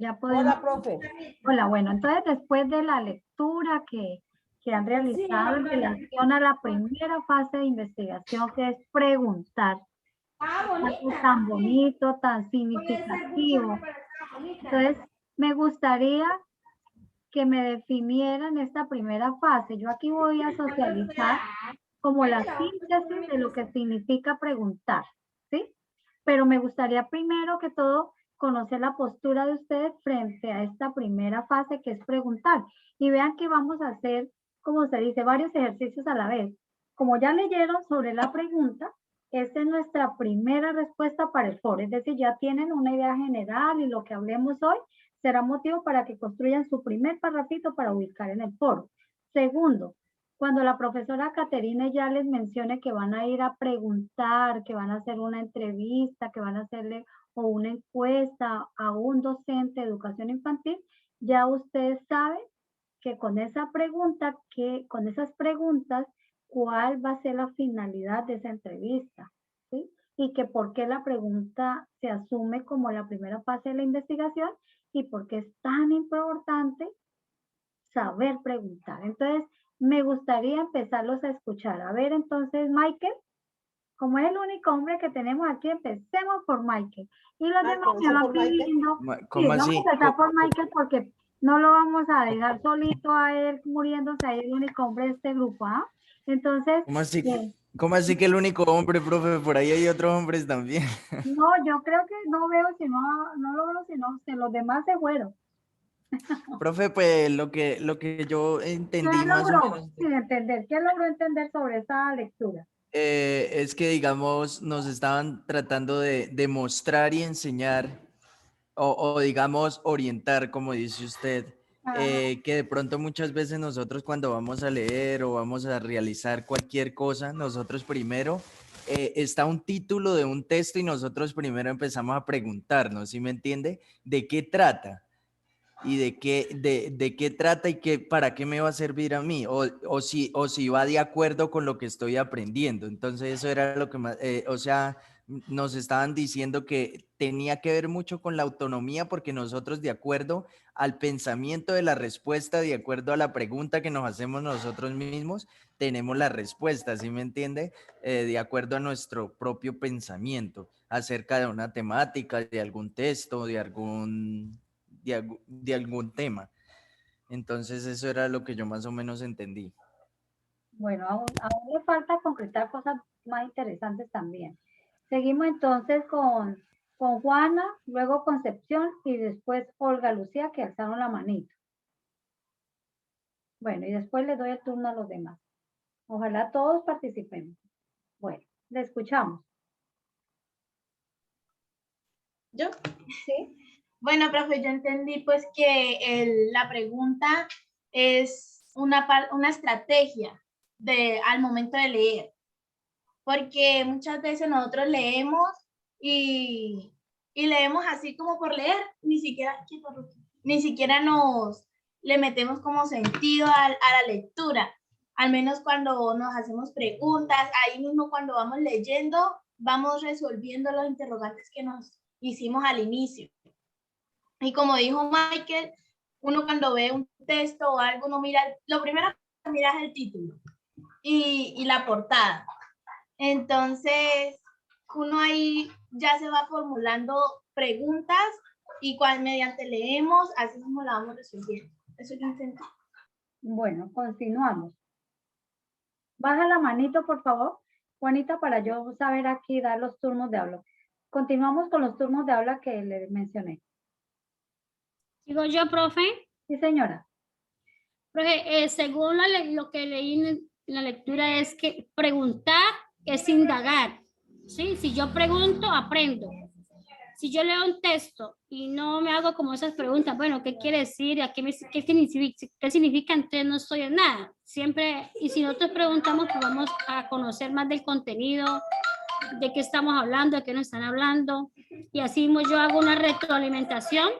Ya podemos. Hola, profe. Hola, bueno, entonces después de la lectura que han realizado en relación a la primera fase de investigación, que es preguntar, algo tan bonito, tan significativo. Entonces, me gustaría que me definieran esta primera fase. Yo aquí voy a socializar como la síntesis de lo que significa preguntar, ¿sí? Pero me gustaría primero que todo conocer la postura de ustedes frente a esta primera fase que es preguntar. Y vean que vamos a hacer, como se dice, varios ejercicios a la vez. Como ya leyeron sobre la pregunta, esta es nuestra primera respuesta para el foro. Es decir, ya tienen una idea general y lo que hablemos hoy será motivo para que construyan su primer parrafito para ubicar en el foro. Segundo, cuando la profesora Caterina ya les mencione que van a ir a preguntar, que van a hacer una entrevista, que van a hacerle o una encuesta a un docente de educación infantil, ya ustedes saben que con esa pregunta, con esas preguntas, cuál va a ser la finalidad de esa entrevista, ¿sí? Y que por qué la pregunta se asume como la primera fase de la investigación y por qué es tan importante saber preguntar. Entonces, me gustaría empezarlos a escuchar. A ver, entonces, Michael, como es el único hombre que tenemos aquí, empecemos por Michael. Y los demás me van pidiendo. Sí, ¿Cómo vamos así? a empezar por Michael porque no lo vamos a dejar solito a él muriéndose ahí, el único hombre de este grupo, ¿ah? Entonces, ¿Cómo así que el único hombre, profe? Por ahí hay otros hombres también. no, yo creo que no veo, si no, no lo veo, sino que los demás se fueron. Profe, pues lo que yo entendí ¿Qué más o logró menos sin entender? ¿Qué logró entender sobre esa lectura? es que, digamos, nos estaban tratando de demostrar y enseñar o, digamos, orientar, como dice usted, que de pronto muchas veces nosotros cuando vamos a leer o vamos a realizar cualquier cosa, nosotros primero está un título de un texto y nosotros primero empezamos a preguntarnos, ¿sí me entiende? ¿De qué trata? Y de qué trata y para qué me va a servir a mí, o si va de acuerdo con lo que estoy aprendiendo. Entonces eso era lo que más, o sea, nos estaban diciendo que tenía que ver mucho con la autonomía, porque nosotros, de acuerdo al pensamiento de la respuesta, de acuerdo a la pregunta que nos hacemos nosotros mismos, tenemos la respuesta, ¿sí me entiende? De acuerdo a nuestro propio pensamiento acerca de una temática, de algún texto, de algún tema. Entonces eso era lo que yo más o menos entendí. Bueno, aún le falta concretar cosas más interesantes también. Seguimos entonces con Juana, luego Concepción y después Olga Lucía, que alzaron la manito. Bueno, y después le doy el turno a los demás. Ojalá todos participemos. Bueno, le escuchamos. ¿Yo? ¿Sí? Bueno, profe, yo entendí pues que la pregunta es una estrategia al momento de leer, porque muchas veces nosotros leemos y leemos así como por leer, ni siquiera nos le metemos como sentido a la lectura, al menos cuando nos hacemos preguntas, ahí mismo cuando vamos leyendo, vamos resolviendo los interrogantes que nos hicimos al inicio. Y como dijo Michael, uno cuando ve un texto o algo, uno mira, lo primero que mira es el título y la portada. Entonces, uno ahí ya se va formulando preguntas y mediante leemos, así mismo la vamos resolviendo. Eso yo entendí. Bueno, continuamos. Baja la manito, por favor, Juanita, para yo saber aquí dar los turnos de habla. Continuamos con los turnos de habla que les mencioné. ¿Sigo yo, profe? Sí, señora. Profe, según lo que leí en la lectura es que preguntar es indagar, ¿sí? Si yo pregunto, aprendo. Si yo leo un texto y no me hago como esas preguntas, bueno, ¿qué quiere decir? ¿Qué significa? Entonces no estoy en nada. Siempre, y si nosotros preguntamos, pues vamos a conocer más del contenido, de qué estamos hablando, de qué nos están hablando. Y así mismo yo hago una retroalimentación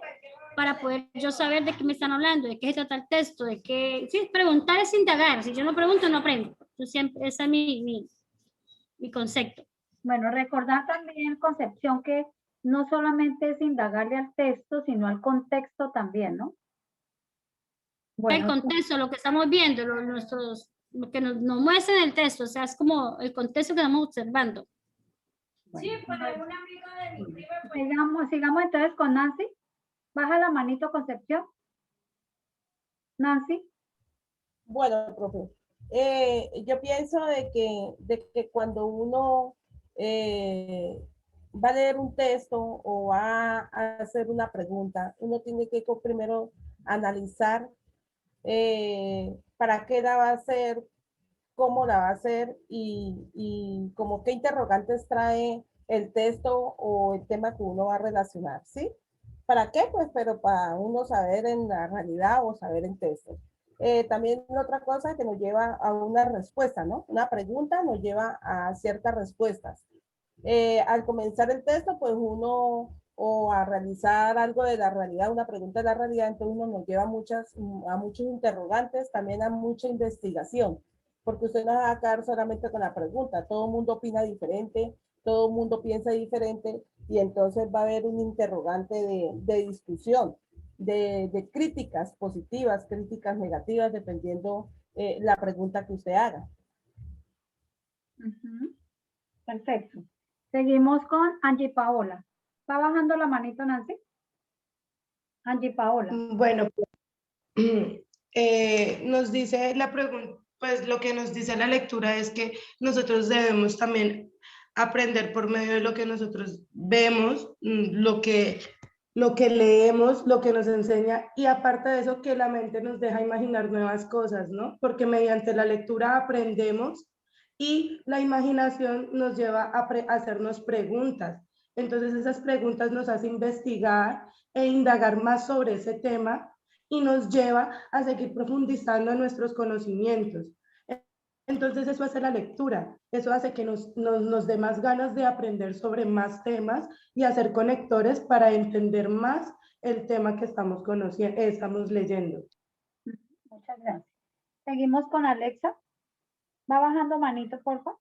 para poder yo saber de qué me están hablando, de qué se trata el texto, de qué... Sí, preguntar es indagar. Si yo no pregunto, no aprendo. Yo siempre, ese es mi concepto. Bueno, recordar también, Concepción, que no solamente es indagarle al texto, sino al contexto también, ¿no? El Bueno, contexto, lo que estamos viendo, lo que nos muestra en el texto, o sea, es como el contexto que estamos observando. bueno, Sí, para una amiga de mi prima, pues, sigamos entonces con Nancy. Baja la manito, Concepción. Nancy. Bueno, profe, yo pienso de que cuando uno va a leer un texto o va a hacer una pregunta, uno tiene que primero analizar para qué la va a hacer, cómo la va a hacer y como qué interrogantes trae el texto o el tema que uno va a relacionar, ¿sí? ¿Para qué? Pues, pero para uno saber en la realidad o saber en texto. También otra cosa que nos lleva a una respuesta, ¿no? Una pregunta nos lleva a ciertas respuestas. Al comenzar el texto, pues uno o a realizar algo de la realidad, una pregunta de la realidad, entonces uno nos lleva a muchos interrogantes, también a mucha investigación, porque usted no va a quedar solamente con la pregunta, todo el mundo opina diferente, todo el mundo piensa diferente, y entonces va a haber un interrogante de discusión, de críticas positivas, críticas negativas, dependiendo la pregunta que usted haga. Perfecto. Seguimos con Angie Paola. ¿Va bajando la manito, Nancy? Angie Paola. Bueno, nos dice la pregunta, pues lo que nos dice la lectura es que nosotros debemos también aprender por medio de lo que nosotros vemos, lo que leemos, lo que nos enseña, y aparte de eso, que la mente nos deja imaginar nuevas cosas, ¿no? Porque mediante la lectura aprendemos y la imaginación nos lleva a hacernos preguntas. Entonces esas preguntas nos hacen investigar e indagar más sobre ese tema y nos lleva a seguir profundizando en nuestros conocimientos. Entonces eso hace la lectura, eso hace que nos dé más ganas de aprender sobre más temas y hacer conectores para entender más el tema que estamos conociendo, estamos leyendo. Muchas gracias. Seguimos con Alexa. Va bajando manito, por favor.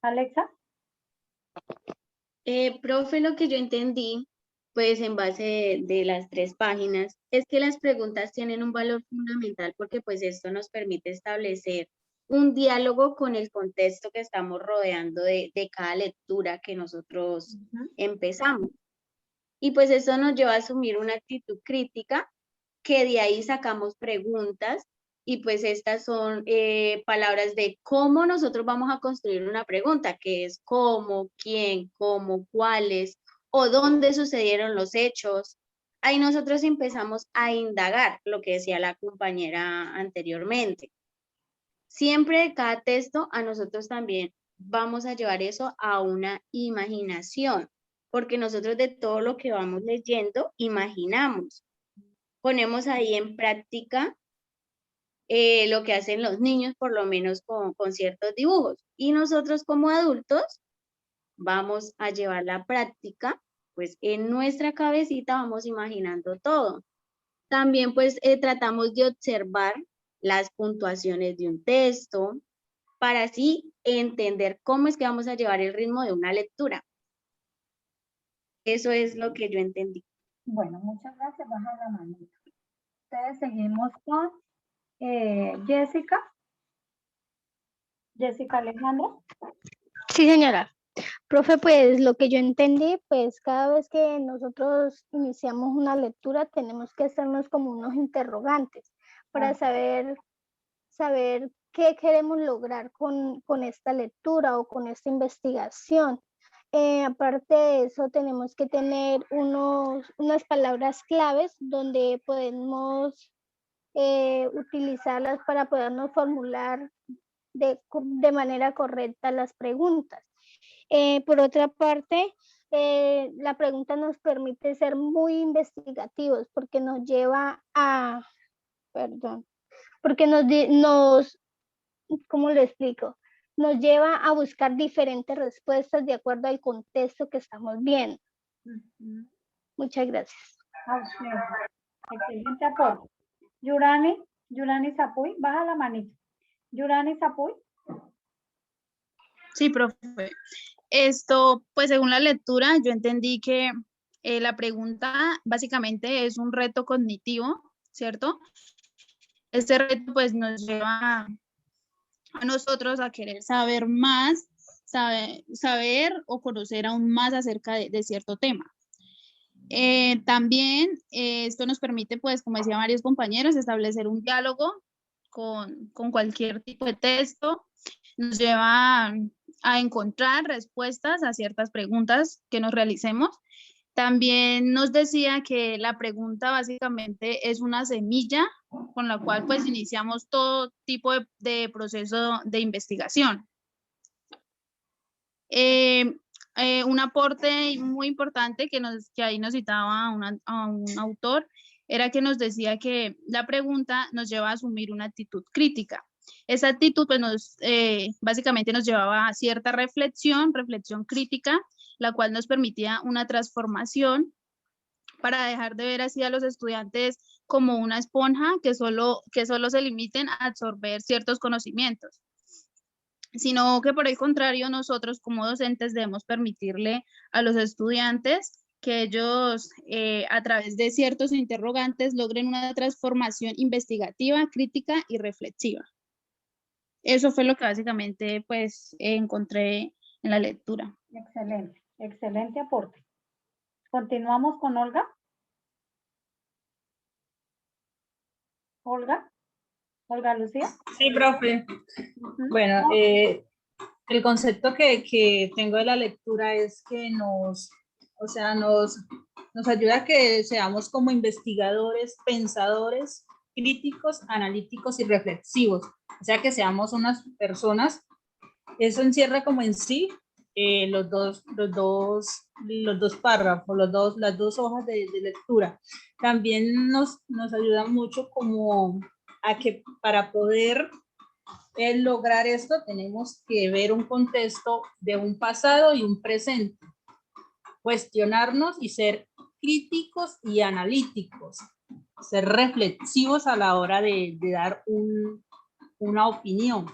Alexa. Profe, lo que yo entendí, pues en base de las 3 páginas, es que las preguntas tienen un valor fundamental porque pues esto nos permite establecer un diálogo con el contexto que estamos rodeando de cada lectura que nosotros empezamos. Y pues esto nos lleva a asumir una actitud crítica, que de ahí sacamos preguntas, y pues estas son palabras de cómo nosotros vamos a construir una pregunta, que es cómo, quién, cómo, cuáles, o dónde sucedieron los hechos. Ahí nosotros empezamos a indagar, lo que decía la compañera anteriormente. Siempre de cada texto a nosotros también vamos a llevar eso a una imaginación, porque nosotros de todo lo que vamos leyendo imaginamos. Ponemos ahí en práctica lo que hacen los niños, por lo menos con ciertos dibujos. Y nosotros como adultos vamos a llevar la práctica, pues en nuestra cabecita vamos imaginando todo. También pues tratamos de observar las puntuaciones de un texto para así entender cómo es que vamos a llevar el ritmo de una lectura. Eso es lo que yo entendí. Bueno, muchas gracias. Baja la manito. Entonces seguimos con Jessica. Jessica Alejandra. Sí, señora. Profe, pues lo que yo entendí, pues cada vez que nosotros iniciamos una lectura tenemos que hacernos como unos interrogantes para saber qué queremos lograr con esta lectura o con esta investigación. Aparte de eso, tenemos que tener unas palabras claves donde podemos utilizarlas para podernos formular de manera correcta las preguntas. Por otra parte, la pregunta nos permite ser muy investigativos porque nos lleva a, porque ¿cómo lo explico? Nos lleva a buscar diferentes respuestas de acuerdo al contexto que estamos viendo. Muchas gracias. Excelente aporte. Yurani Zapuy, baja la manita. Yurani Zapuy. Sí, profe. Esto, pues según la lectura, yo entendí que la pregunta básicamente es un reto cognitivo, ¿cierto? Este reto pues nos lleva a nosotros a querer saber más, saber o conocer aún más acerca de cierto tema. También esto nos permite, pues, como decían varios compañeros, establecer un diálogo con cualquier tipo de texto. Nos lleva a encontrar respuestas a ciertas preguntas que nos realicemos. También nos decía que la pregunta básicamente es una semilla con la cual pues iniciamos todo tipo de proceso de investigación. Un aporte muy importante que ahí nos citaba a un autor era que nos decía que la pregunta nos lleva a asumir una actitud crítica. Esa actitud pues básicamente nos llevaba a cierta reflexión crítica, la cual nos permitía una transformación para dejar de ver así a los estudiantes como una esponja que solo se limiten a absorber ciertos conocimientos, sino que por el contrario nosotros como docentes debemos permitirle a los estudiantes que ellos a través de ciertos interrogantes logren una transformación investigativa, crítica y reflexiva. Eso fue lo que básicamente pues encontré en la lectura. Excelente, excelente aporte. Continuamos con Olga. Olga Lucía. Sí, profe. Bueno, el concepto que tengo de la lectura es que nos ayuda a que seamos como investigadores, pensadores, críticos, analíticos y reflexivos. O sea, que seamos unas personas. Eso encierra como en sí los dos párrafos, las dos hojas de lectura. También nos ayuda mucho como a que para poder lograr esto tenemos que ver un contexto de un pasado y un presente, cuestionarnos y ser críticos y analíticos, ser reflexivos a la hora de dar una opinión,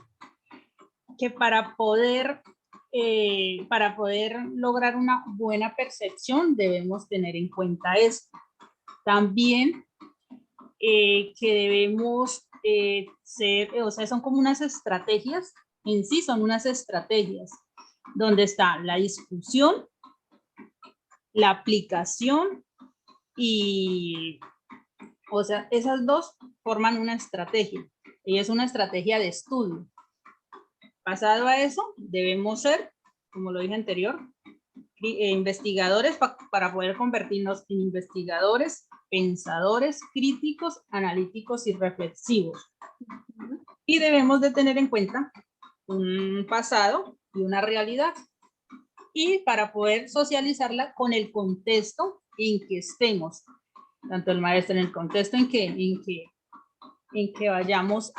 que para poder lograr una buena percepción debemos tener en cuenta esto. También que debemos son como unas estrategias, en sí son unas estrategias, donde está la discusión, la aplicación y, esas dos forman una estrategia, y es una estrategia de estudio. Basado a eso, debemos ser, como lo dije anterior, investigadores para poder convertirnos en investigadores, pensadores, críticos, analíticos y reflexivos. Y debemos de tener en cuenta un pasado y una realidad. Y para poder socializarla con el contexto en que estemos, tanto el maestro en el contexto en que vayamos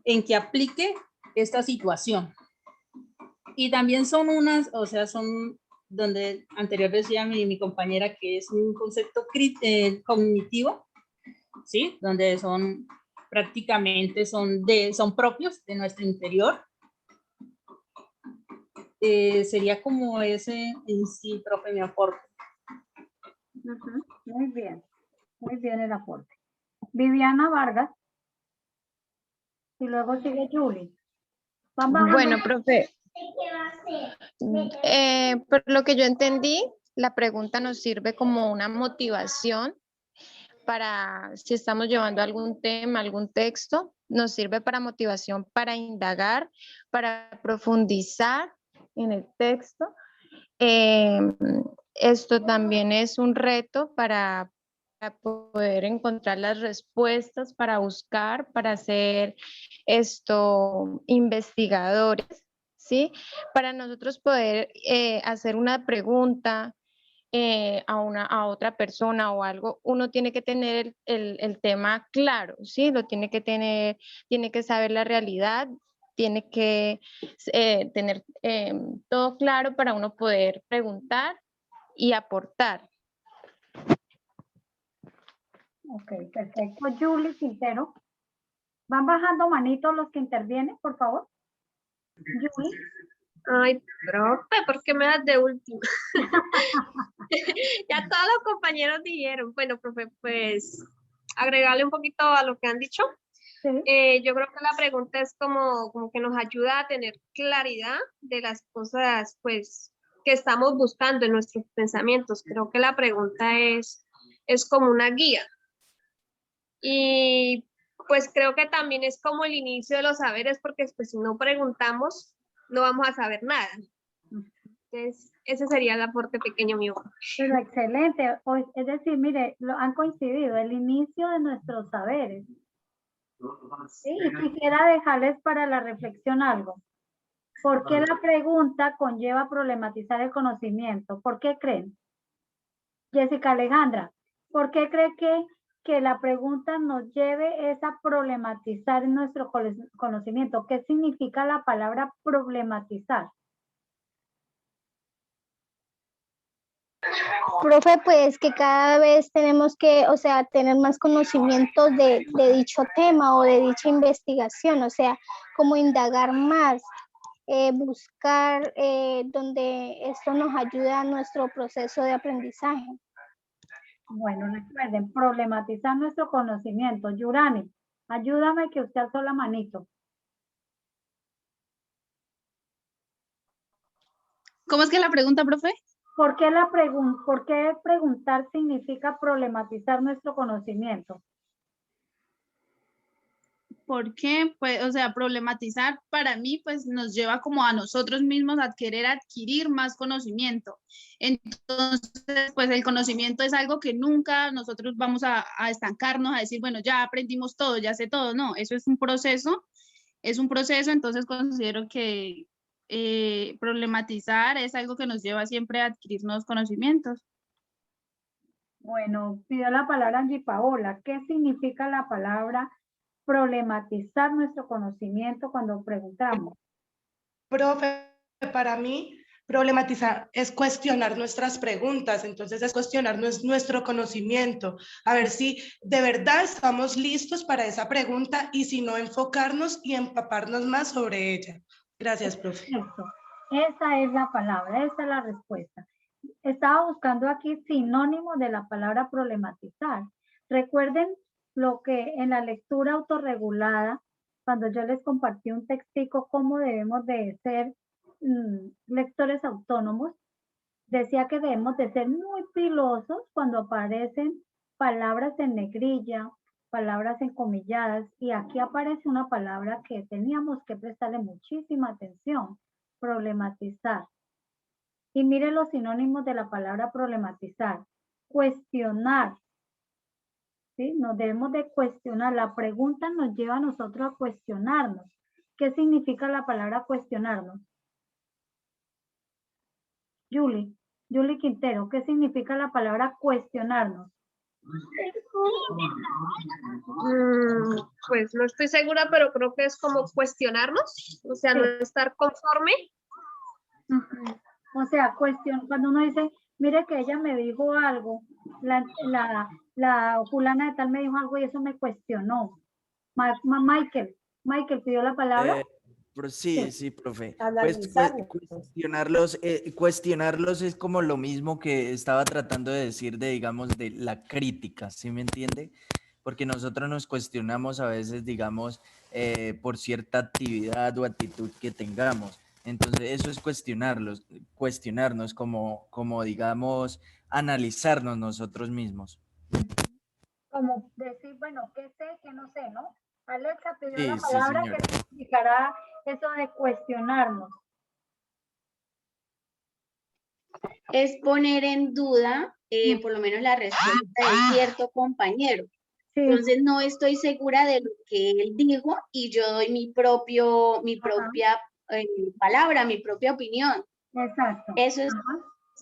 en que aplique esta situación. Y también son son donde anterior decía mi compañera que es un concepto cognitivo, ¿sí? Donde son prácticamente son propios de nuestro interior. Sería como ese en sí, profe, mi aporte. Muy bien el aporte. Viviana Vargas. Y luego sigue Julie. Bueno, profe, por lo que yo entendí, la pregunta nos sirve como una motivación para, si estamos llevando algún tema, algún texto, nos sirve para motivación, para indagar, para profundizar en el texto. Esto también es un reto para poder encontrar las respuestas, para buscar, para ser investigadores, ¿sí? Para nosotros poder hacer una pregunta a otra persona o algo, uno tiene que tener el tema claro, ¿sí? Tiene que saber la realidad, tiene que tener todo claro para uno poder preguntar y aportar. Ok, perfecto. Julie Quintero. ¿Van bajando manitos los que intervienen, por favor? Julie. Ay, profe, ¿por qué me das de último? Ya todos los compañeros dijeron. Bueno, profe, pues agregarle un poquito a lo que han dicho. Sí. Yo creo que la pregunta es como que nos ayuda a tener claridad de las cosas, pues, que estamos buscando en nuestros pensamientos. Creo que la pregunta es como una guía. Y pues creo que también es como el inicio de los saberes, porque pues, si no preguntamos, no vamos a saber nada. Entonces, ese sería el aporte pequeño mío. Pero excelente. Es decir, mire, han coincidido el inicio de nuestros saberes. Sí, y quisiera dejarles para la reflexión algo. ¿Por qué la pregunta conlleva problematizar el conocimiento? ¿Por qué creen? Jessica Alejandra, ¿por qué cree que la pregunta nos lleve a problematizar nuestro conocimiento? ¿Qué significa la palabra problematizar? Profe, pues que cada vez tenemos que, o sea, tener más conocimientos de dicho tema o de dicha investigación, o sea, como indagar más, buscar donde esto nos ayuda a nuestro proceso de aprendizaje. Bueno, recuerden, problematizar nuestro conocimiento. Yurani, ayúdame que usted alzó la manito. ¿Cómo es que la pregunta, profe? ¿Por qué preguntar significa problematizar nuestro conocimiento? Porque, pues, o sea, problematizar para mí, pues, nos lleva como a nosotros mismos a querer adquirir más conocimiento. Entonces, pues, el conocimiento es algo que nunca nosotros vamos a estancarnos, a decir, bueno, ya aprendimos todo, ya sé todo. No, eso es un proceso, entonces considero que problematizar es algo que nos lleva siempre a adquirir nuevos conocimientos. Bueno, pido la palabra Angie Paola. ¿Qué significa la palabra problematizar nuestro conocimiento cuando preguntamos? Profe, para mí, problematizar es cuestionar nuestras preguntas, entonces es cuestionar nuestro conocimiento, a ver si de verdad estamos listos para esa pregunta y si no, enfocarnos y empaparnos más sobre ella. Gracias, profe. Perfecto. Esa es la palabra, esa es la respuesta. Estaba buscando aquí sinónimos de la palabra problematizar. Recuerden lo que en la lectura autorregulada, cuando yo les compartí un textico, cómo debemos de ser lectores autónomos, decía que debemos de ser muy pilosos cuando aparecen palabras en negrilla, palabras encomilladas, y aquí aparece una palabra que teníamos que prestarle muchísima atención, problematizar. Y mire los sinónimos de la palabra problematizar. Cuestionar. ¿Sí? Nos debemos de cuestionar. La pregunta nos lleva a nosotros a cuestionarnos. ¿Qué significa la palabra cuestionarnos? Julie Quintero, ¿qué significa la palabra cuestionarnos? Pues no estoy segura, pero creo que es como cuestionarnos, o sea, no estar conforme. O sea, cuando uno dice, mire que ella me dijo algo, la fulana de tal me dijo algo y eso me cuestionó. Michael pidió la palabra. Sí, profe. Pues cuestionarlos es como lo mismo que estaba tratando de decir de, digamos, de la crítica, ¿sí me entiende? Porque nosotros nos cuestionamos a veces, digamos, por cierta actividad o actitud que tengamos. Entonces, eso es cuestionarnos como, digamos, analizarnos nosotros mismos. Como decir, bueno, ¿qué sé, qué no sé, no? Alexa pidió la Sí, palabra señora. que significará eso de cuestionarnos. Es poner en duda, por lo menos la respuesta de cierto compañero. Sí. Entonces no estoy segura de lo que él dijo y yo doy mi propia palabra, mi propia opinión. Exacto. Eso es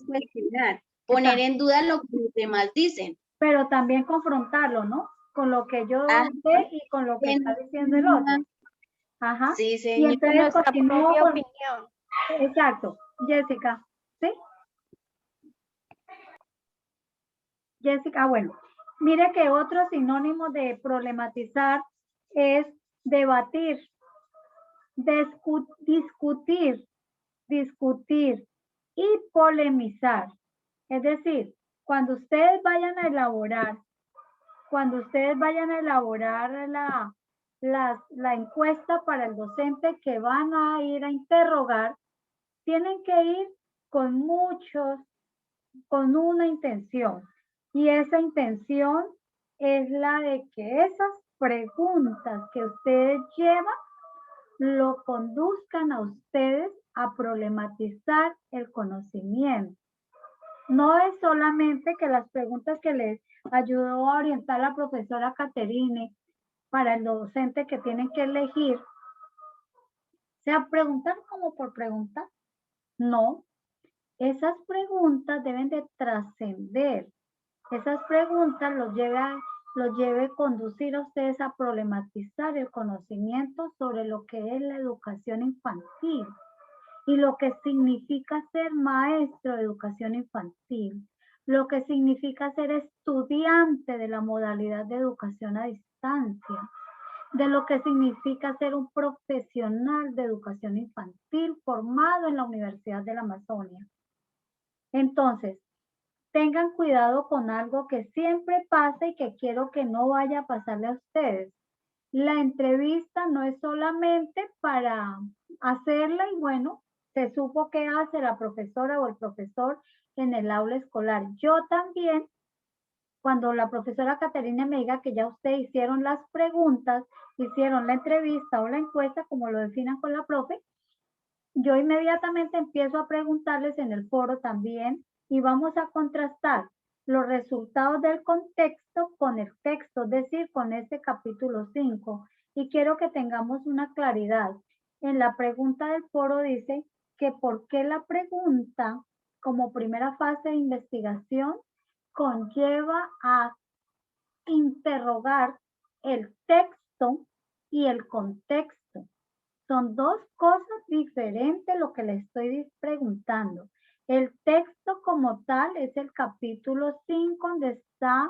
cuestionar, poner en duda lo que los demás dicen. Pero también confrontarlo, ¿no? Con lo que yo sé y con lo que está diciendo el otro. Ajá. Sí, señor. Y entonces nuestra propia opinión. Exacto. Jessica, ¿sí? Jessica, bueno. Mire que otro sinónimo de problematizar es debatir, discutir, discutir y polemizar. Es decir, cuando ustedes vayan a elaborar la encuesta para el docente que van a ir a interrogar, tienen que ir con una intención. Y esa intención es la de que esas preguntas que ustedes llevan lo conduzcan a ustedes a problematizar el conocimiento. No es solamente que las preguntas que les ayudó a orientar la profesora Caterine para el docente que tienen que elegir, sea preguntar como por preguntar. No, esas preguntas deben de trascender. Esas preguntas los lleve a conducir a ustedes a problematizar el conocimiento sobre lo que es la educación infantil y lo que significa ser maestro de educación infantil, lo que significa ser estudiante de la modalidad de educación a distancia, de lo que significa ser un profesional de educación infantil formado en la Universidad de la Amazonia. Entonces, tengan cuidado con algo que siempre pasa y que quiero que no vaya a pasarle a ustedes. La entrevista no es solamente para hacerla y bueno, se supo qué hace la profesora o el profesor en el aula escolar. Yo también, cuando la profesora Caterina me diga que ya ustedes hicieron las preguntas, hicieron la entrevista o la encuesta, como lo definan con la profe, yo inmediatamente empiezo a preguntarles en el foro también y vamos a contrastar los resultados del contexto con el texto, es decir, con este capítulo 5. Y quiero que tengamos una claridad. En la pregunta del foro dice que por qué la pregunta como primera fase de investigación conlleva a interrogar el texto y el contexto. Son dos cosas diferentes lo que le estoy preguntando. El texto como tal es el capítulo 5 donde está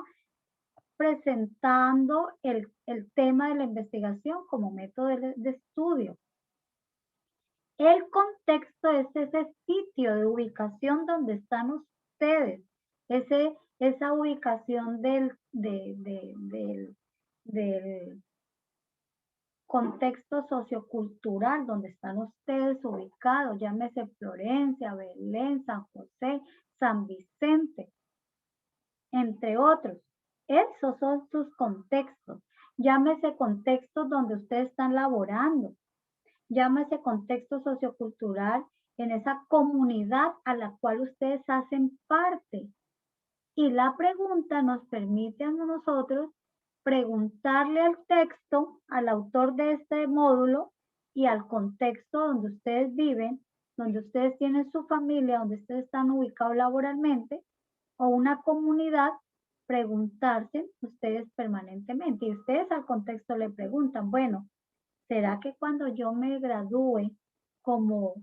presentando el tema de la investigación como método de estudio. El contexto es ese sitio de ubicación donde están ustedes, esa ubicación del contexto sociocultural donde están ustedes ubicados, llámese Florencia, Belén, San José, San Vicente, entre otros. Esos son sus contextos. Llámese contextos donde ustedes están laborando. Llámese contexto sociocultural en esa comunidad a la cual ustedes hacen parte. Y la pregunta nos permite a nosotros preguntarle al texto, al autor de este módulo y al contexto donde ustedes viven, donde ustedes tienen su familia, donde ustedes están ubicados laboralmente, o una comunidad, preguntarse ustedes permanentemente. Y ustedes al contexto le preguntan, bueno, ¿será que cuando yo me gradúe como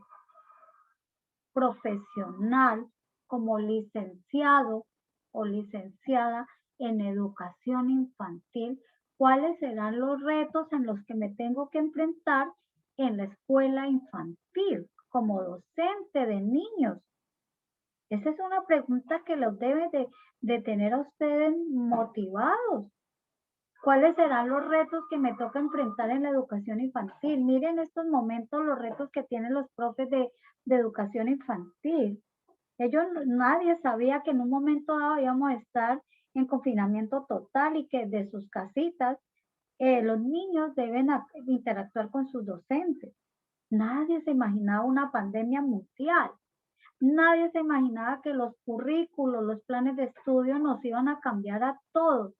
profesional, como licenciado o licenciada en educación infantil, cuáles serán los retos en los que me tengo que enfrentar en la escuela infantil como docente de niños? Esa es una pregunta que los debe de tener a ustedes motivados. ¿Cuáles serán los retos que me toca enfrentar en la educación infantil? Miren estos momentos los retos que tienen los profes de educación infantil. Nadie sabía que en un momento dado íbamos a estar en confinamiento total y que de sus casitas los niños deben interactuar con sus docentes. Nadie se imaginaba una pandemia mundial. Nadie se imaginaba que los currículos, los planes de estudio nos iban a cambiar a todos.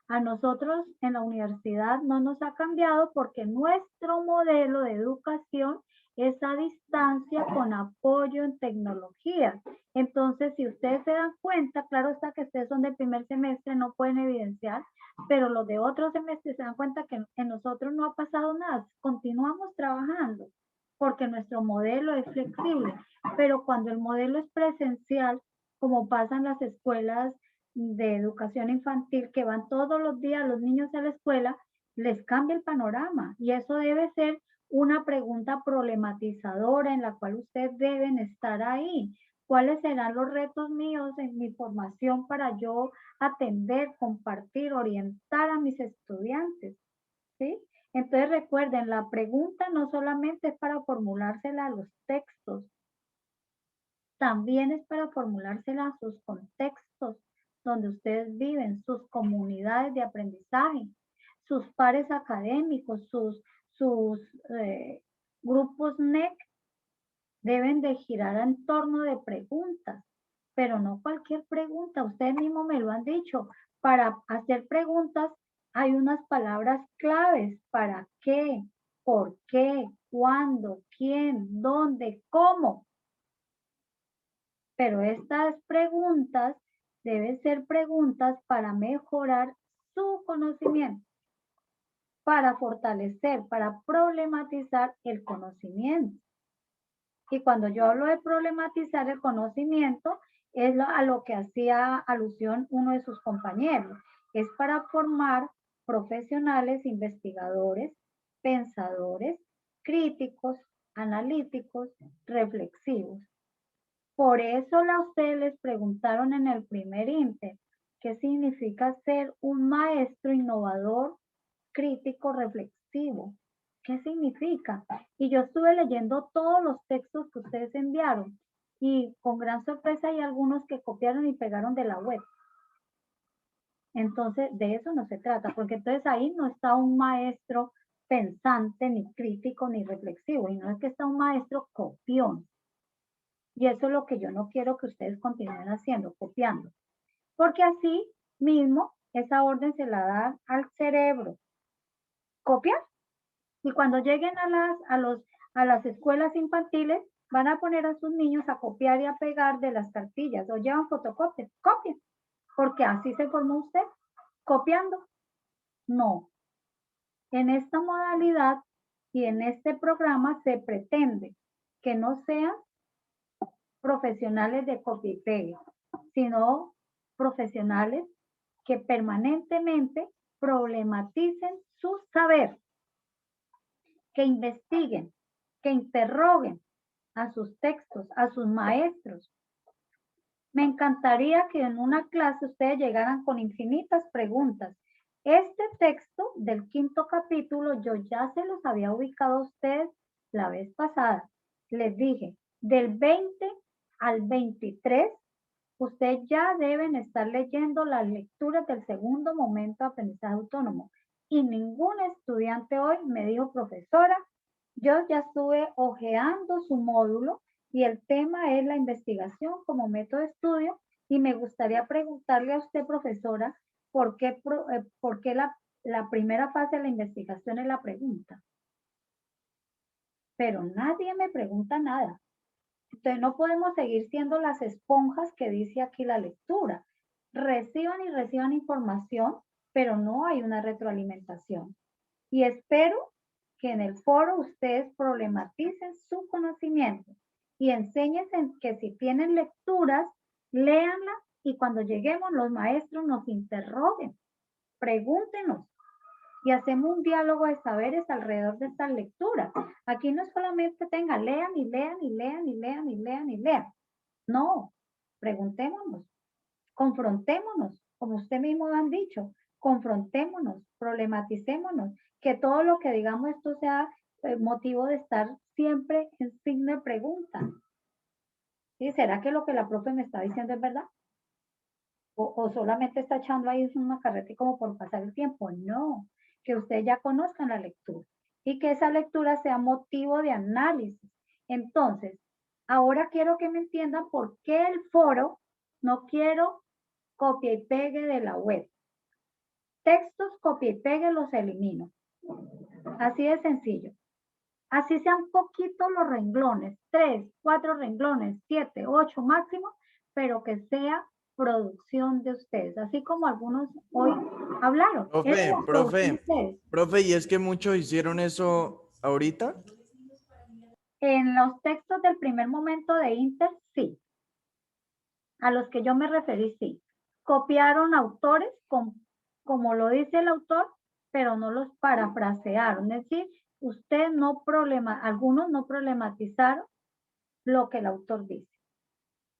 A nosotros en la universidad no nos ha cambiado porque nuestro modelo de educación es a distancia con apoyo en tecnología. Entonces, si ustedes se dan cuenta, claro está que ustedes son del primer semestre, no pueden evidenciar, pero los de otros semestres se dan cuenta que en nosotros no ha pasado nada. Continuamos trabajando porque nuestro modelo es flexible, pero cuando el modelo es presencial, como pasa en las escuelas de educación infantil, que van todos los días los niños a la escuela, les cambia el panorama y eso debe ser una pregunta problematizadora en la cual ustedes deben estar ahí. ¿Cuáles serán los retos míos en mi formación para yo atender, compartir, orientar a mis estudiantes? ¿Sí? Entonces recuerden, la pregunta no solamente es para formulársela a los textos, también es para formulársela a sus contextos donde ustedes viven, sus comunidades de aprendizaje, sus pares académicos, sus grupos NEC deben de girar en torno de preguntas, pero no cualquier pregunta. Ustedes mismos me lo han dicho. Para hacer preguntas hay unas palabras claves. ¿Para qué? ¿Por qué? ¿Cuándo? ¿Quién? ¿Dónde? ¿Cómo? Pero estas preguntas deben ser preguntas para mejorar su conocimiento, para fortalecer, para problematizar el conocimiento. Y cuando yo hablo de problematizar el conocimiento, es a lo que hacía alusión uno de sus compañeros. Es para formar profesionales, investigadores, pensadores, críticos, analíticos, reflexivos. Por eso a ustedes les preguntaron en el primer Inter, ¿qué significa ser un maestro innovador, crítico, reflexivo? ¿Qué significa? Y yo estuve leyendo todos los textos que ustedes enviaron y con gran sorpresa hay algunos que copiaron y pegaron de la web. Entonces, de eso no se trata, porque entonces ahí no está un maestro pensante, ni crítico, ni reflexivo, y no es que está un maestro copión. Y eso es lo que yo no quiero que ustedes continúen haciendo, copiando. Porque así mismo esa orden se la da al cerebro. ¿Copiar? Y cuando lleguen a las escuelas infantiles, van a poner a sus niños a copiar y a pegar de las cartillas o llevan fotocopias. Copien, porque así se formó usted, copiando. No. En esta modalidad y en este programa se pretende que no sean profesionales de copia y pegue, sino profesionales que permanentemente problematicen su saber, que investiguen, que interroguen a sus textos, a sus maestros. Me encantaría que en una clase ustedes llegaran con infinitas preguntas. Este texto del 5º capítulo yo ya se los había ubicado a ustedes la vez pasada. Les dije, del 20 al 23, ustedes ya deben estar leyendo las lecturas del segundo momento de aprendizaje autónomo. Y ningún estudiante hoy me dijo, profesora, yo ya estuve hojeando su módulo y el tema es la investigación como método de estudio y me gustaría preguntarle a usted, profesora, ¿por qué la primera fase de la investigación es la pregunta? Pero nadie me pregunta nada. Entonces no podemos seguir siendo las esponjas que dice aquí la lectura. Reciban y reciban información, pero no hay una retroalimentación. Y espero que en el foro ustedes problematicen su conocimiento y enséñense que si tienen lecturas, léanlas y cuando lleguemos los maestros nos interroguen, pregúntenos y hacemos un diálogo de saberes alrededor de estas lecturas. Aquí no solamente lean y lean y lean y lean y lean y lean. No, preguntémonos, confrontémonos, como usted mismo lo han dicho, confrontémonos, problematicémonos, que todo lo que digamos esto sea motivo de estar siempre en signo de pregunta. ¿Sí? ¿Será que lo que la profe me está diciendo es verdad? ¿O solamente está echando ahí una carreta como por pasar el tiempo? No, que ustedes ya conozcan la lectura y que esa lectura sea motivo de análisis. Entonces, ahora quiero que me entiendan por qué el foro no quiero copia y pegue de la web. Textos, copia y pegue, los elimino. Así de sencillo. Así sean poquitos los renglones, 3, 4 renglones, 7, 8 máximo, pero que sea producción de ustedes, así como algunos hoy hablaron. Profe, ¿y es que muchos hicieron eso ahorita? En los textos del primer momento de Inter, sí. A los que yo me referí, sí. Copiaron autores como lo dice el autor, pero no los parafrasearon. Es decir, algunos no problematizaron lo que el autor dice.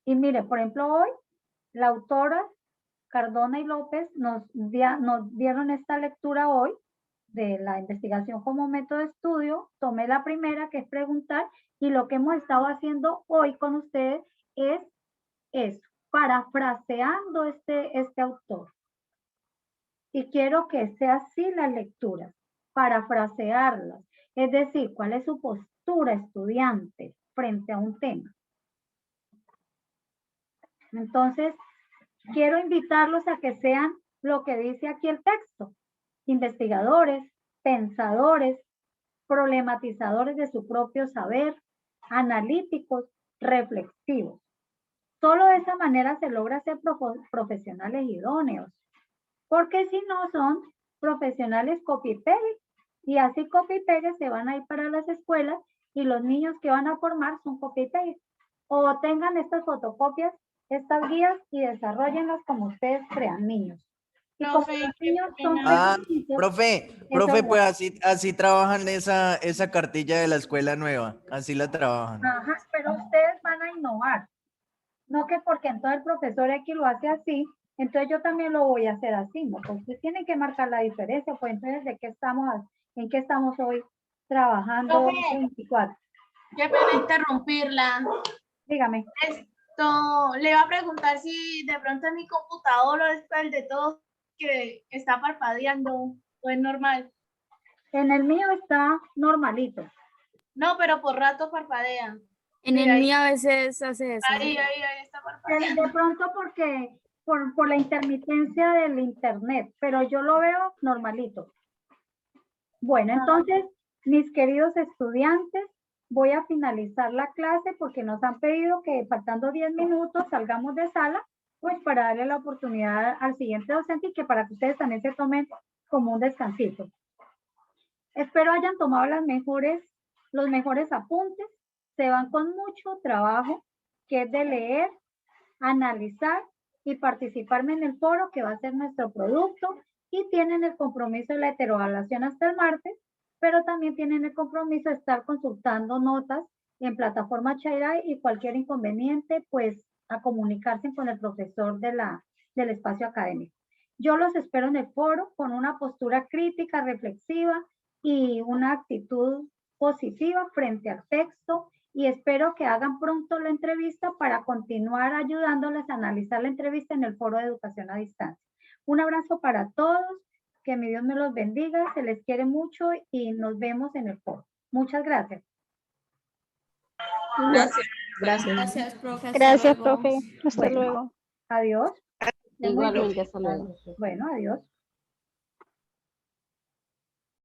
Y mire, por ejemplo, hoy la autora Cardona y López nos dieron esta lectura hoy de la investigación como método de estudio. Tomé la primera, que es preguntar, y lo que hemos estado haciendo hoy con ustedes es eso, parafraseando este autor. Y quiero que sea así las lecturas, parafrasearlas, es decir, cuál es su postura estudiante frente a un tema. Entonces, quiero invitarlos a que sean lo que dice aquí el texto, investigadores, pensadores, problematizadores de su propio saber, analíticos, reflexivos. Solo de esa manera se logra ser profesionales idóneos, porque si no son profesionales copy-pegue, y así copy-pegue se van a ir para las escuelas y los niños que van a formar son copy-pegue. O tengan estas fotocopias, estas guías y desarrollenlas como ustedes crean, niños. Y como los niños son pequeñitos, profe, pues así trabajan esa cartilla de la escuela nueva, así la trabajan. Ajá, pero ustedes van a innovar. No que porque entonces el profesor aquí lo hace así, entonces yo también lo voy a hacer así, ¿no? Pues ustedes tienen que marcar la diferencia, pues entonces en qué estamos hoy trabajando. 24. Yo espero interrumpirla. Dígame. Le va a preguntar si de pronto en mi computador o es el de todos que está parpadeando o es normal. En el mío está normalito. No, pero por rato parpadea. En el mío a veces hace eso. Ahí está parpadeando. De pronto porque por la intermitencia del internet, pero yo lo veo normalito. Bueno, entonces, mis queridos estudiantes, voy a finalizar la clase porque nos han pedido que faltando 10 minutos salgamos de sala, pues para darle la oportunidad al siguiente docente y que para que ustedes también se tomen como un descansito. Espero hayan tomado los mejores apuntes. Se van con mucho trabajo, que es de leer, analizar y participarme en el foro que va a ser nuestro producto, y tienen el compromiso de la heteroevaluación hasta el martes, pero también tienen el compromiso de estar consultando notas en plataforma Chairai y cualquier inconveniente, pues a comunicarse con el profesor del espacio académico. Yo los espero en el foro con una postura crítica, reflexiva y una actitud positiva frente al texto, y espero que hagan pronto la entrevista para continuar ayudándoles a analizar la entrevista en el foro de educación a distancia. Un abrazo para todos, que mi Dios me los bendiga, se les quiere mucho y nos vemos en el foro. Muchas gracias. Gracias, profe. Gracias, profe. Hasta luego. Adiós. Igualmente, hasta luego. Bueno, adiós.